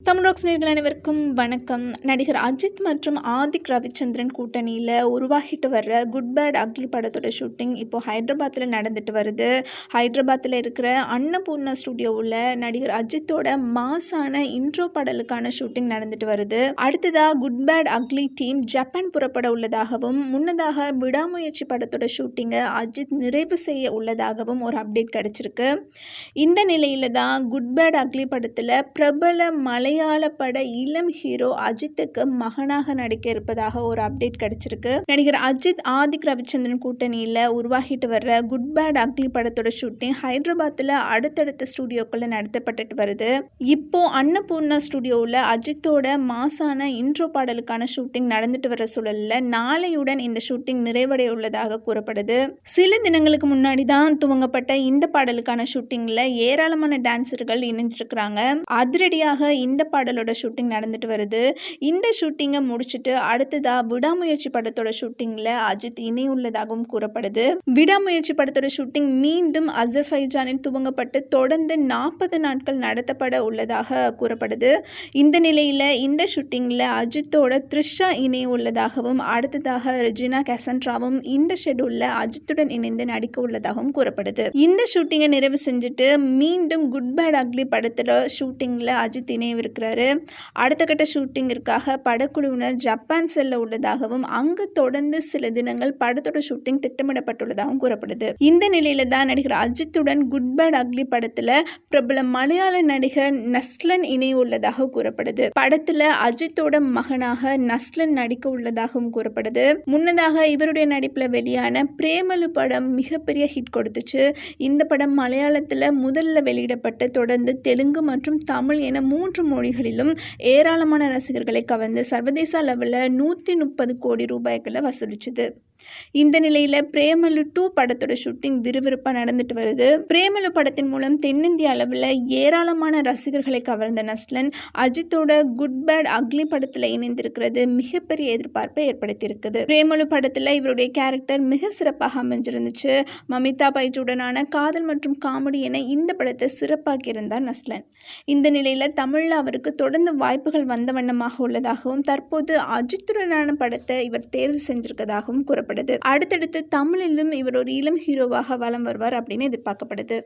Tamil rocks நேயர்கள் அனைவருக்கும் வணக்கம். நடிகர் அஜித் மற்றும் ஆதிக் ரவிச்சந்திரன் கூட்டணியில் உருவாகிட்டு வர்ற குட் பேட் அக்லி படத்தோட ஷூட்டிங் இப்போ ஹைதராபாத்தில் நடந்துட்டு வருது. ஹைதராபாத்தில் இருக்கிற அன்னபூர்ணா ஸ்டுடியோவில் நடிகர் அஜித்தோட மாசான இன்ட்ரோ பாடலுக்கான ஷூட்டிங் நடந்துட்டு வருது. அடுத்ததாக good bad ugly team Japan புறப்பட உள்ளதாகவும் முன்னதாக விடாமுயற்சி படத்தோட ஷூட்டிங்கை அஜித் நிறைவு செய்ய உள்ளதாகவும் ஒரு அப்டேட் கிடைச்சிருக்கு. இந்த நிலையில தான் குட் பேட் அக்லி படத்தில் பிரபல மலையாள பட இளம் ஹீரோ அஜித்துக்கு மகனாக நடிக்க இருப்பதாக ஒரு அப்டேட் கிடைச்சிருக்கு. நடிகர் அஜித் ஆதிக் ரவிச்சந்திரன் கூட்டணியில் உருவாகிட்டு வர்ற குட் பேட் அக்லி படத்தோட ஷூட்டிங் ஹைதராபாத்தில் அடுத்தடுத்த ஸ்டுடியோக்களில் நடத்தப்பட்டு வருது. இப்போ அன்னபூர்ணா ஸ்டுடியோவில் அஜித்தோட மாசான இன்ட்ரோ பாடலுக்கான ஷூட்டிங் நடந்துட்டு வர சூழலில் நாளையுடன் இந்த ஷூட்டிங் நிறைவடைய உள்ளதாக கூறப்படுது. சில தினங்களுக்கு முன்னாடி தான் துவங்கப்பட்ட இந்த பாடலுக்கான ஷூட்டிங்கில் ஏராளமான டான்சர்கள் இணைஞ்சிருக்கிறாங்க. அதிரடியாக இந்த பாடலோட ஷூட்டிங் நடந்துட்டு வருது. இந்த ஷூட்டிங்கை முடிச்சுட்டு அடுத்ததாக விடாமுயற்சி படத்தோட ஷூட்டிங்கில் அஜித் இணையுள்ளதாகவும் கூறப்படுது. விடாமுயற்சி படத்தோட ஷூட்டிங் மீண்டும் அசர்பைஜானில் துவங்கப்பட்டு தொடர்ந்து 40 நாட்கள் நடத்தப்பட உள்ளதாக கூறப்படுது. இந்த நிலையில் இந்த ஷூட்டிங்கில் அஜித்தோட த்ரிஷா இணைய உள்ளதாகவும் அடுத்ததாக ரெஜினா கசன்ட்ராவும் இந்த ஷெட்யூலில் அஜித்துடன் இணைந்து நடிக்க உள்ளதாகவும் கூறப்படுது. இந்த ஷூட்டிங்கை நிறைவு செஞ்சுட்டு மீண்டும் குட் பேட் அக்லி படத்தோட ஷூட்டிங்கில் அஜித் இணையவிருக்கிறாரு. அடுத்த கட்ட ஷூட்டிங்கிற்காக படக்குழுவினர் ஜப்பான் செல்ல உள்ளதாகவும் அங்கு தொடர்ந்து சில தினங்கள் படத்தோட ஷூட்டிங் திட்டமிடப்பட்டுள்ளதாகவும் கூறப்படுது. இந்த நிலையில தான் நடிகர் அஜித்துடன் குட் பேட் அக்லி படத்துல பிரபல மலையாள நடிகர் நஸ்லன் இணைய உள்ளதாக கூறப்படுது. படத்துல அஜித்தோட மகனாக நஸ்லன் நடிக்க உள்ளதாகவும் கூறப்படுது. முன்னதாக இவருடைய நடிப்புல வெளியான பிரேமலு படம் மிகப்பெரிய ஹிட் கொடுத்துச்சு. இந்த படம் மலையாளத்துல முதல்ல வெளியிடப்பட்டு தொடர்ந்து தெலுங்கு மற்றும் தமிழ் என 3 மொழிகளிலும் ஏராளமான ரசிகர்களை கவர்ந்து சர்வதேச அளவில் 130 கோடி ரூபாய்களை வசூலிச்சது. இந்த நிலையில பிரேமலு 2 படத்தோட ஷூட்டிங் விறுவிறுப்பா நடந்துட்டு வருது. பிரேமலு படத்தின் மூலம் தென்னிந்திய அளவில் ஏராளமான ரசிகர்களை கவர்ந்த நஸ்லன் அஜித்தோட குட் பேட் அக்லி படத்துல இணைந்திருக்கிறது மிகப்பெரிய எதிர்பார்ப்பை ஏற்படுத்தி இருக்குது. பிரேமலு படத்துல இவருடைய கேரக்டர் மிக சிறப்பாக அமைஞ்சிருந்துச்சு. மமிதா பைஜுடனான காதல் மற்றும் காமெடி என இந்த படத்தை சிறப்பாக்கி இருந்தார் நஸ்லன். இந்த நிலையில தமிழ்ல அவருக்கு தொடர்ந்து வாய்ப்புகள் வந்த வண்ணமாக உள்ளதாகவும் தற்போது அஜித்துடனான படத்தை இவர் தேர்வு செஞ்சிருக்கதாகவும் கூறப்படுது. அடுத்தடுத்து தமிழிலும் இவர் ஒரு இளம் ஹீரோவாக வலம் வருவார் அப்படின்னு எதிர்பார்க்கப்படுது.